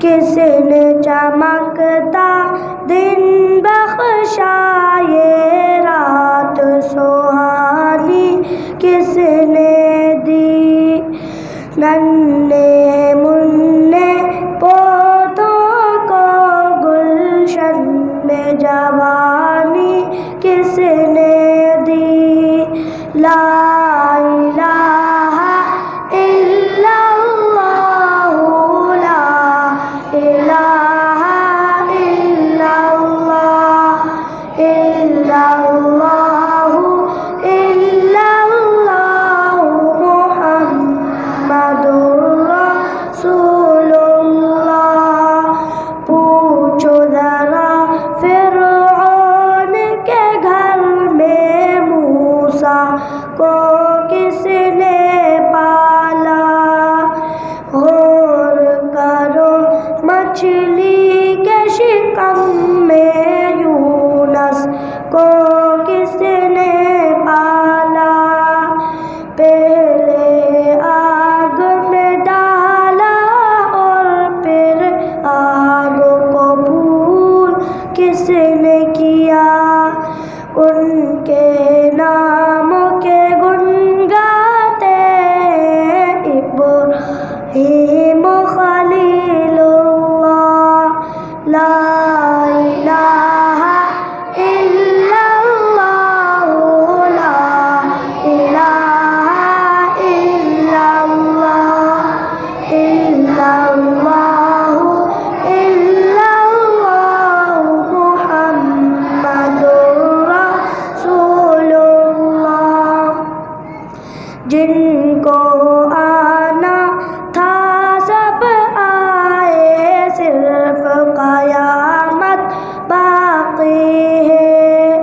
کس نے چمکتا دن بخشا یہ رات سہانی کس نے دی، ننھے منھے پودوں کو گلشن میں جوانی کس نے دی، لا الہ الا اللہ لا الہ الا اللہ الا اللہ الا اللہ محمد رسول اللہ۔ پوچھو ذرا فرعون کے گھر میں موسیٰ کو کس نے پالا، غور کرو مچھلی کے شکم میں یونس کو کس نے پالا، پہلے آگ میں ڈالا اور پھر آگ کو پھول کس نے کیا، ان کے ناموں کے گن گاتے ابراہیم خلیل اللہ، لا الہ الا اللہ لا الہ الا اللہ الا اللہ الا اللہ محمد رسول اللہ۔ جن کو آنا تھا سب آئے، صرف قیامت باقی ہے،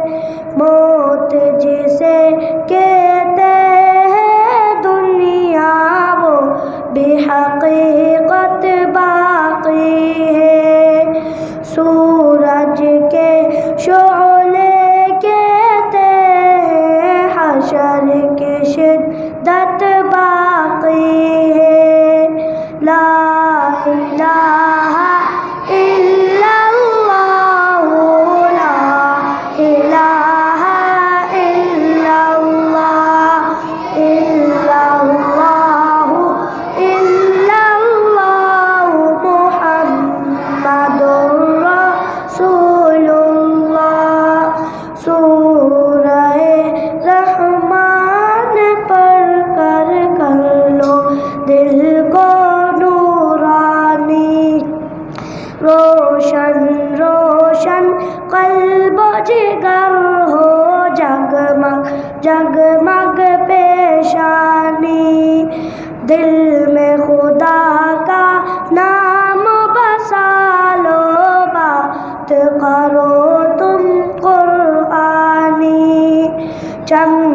موت جسے کہتے ہیں دنیا وہ بھی حقیقت باقی ہے، سورج کے شعلے کہتے ہیں حشر کی شدت باقی ہے، لا الہ الا اللہ لا الہ الا اللہ الا اللہ الا اللہ محمد رسول اللہ۔ سورہ رحمان پڑھ کر لو دل کو نورانی، روشن روشن قلب و جگر ہو جگمگ جگمگ پیشانی، دل میں خدا کا نام بسا لو، بات کرو تم قرآنی، چمک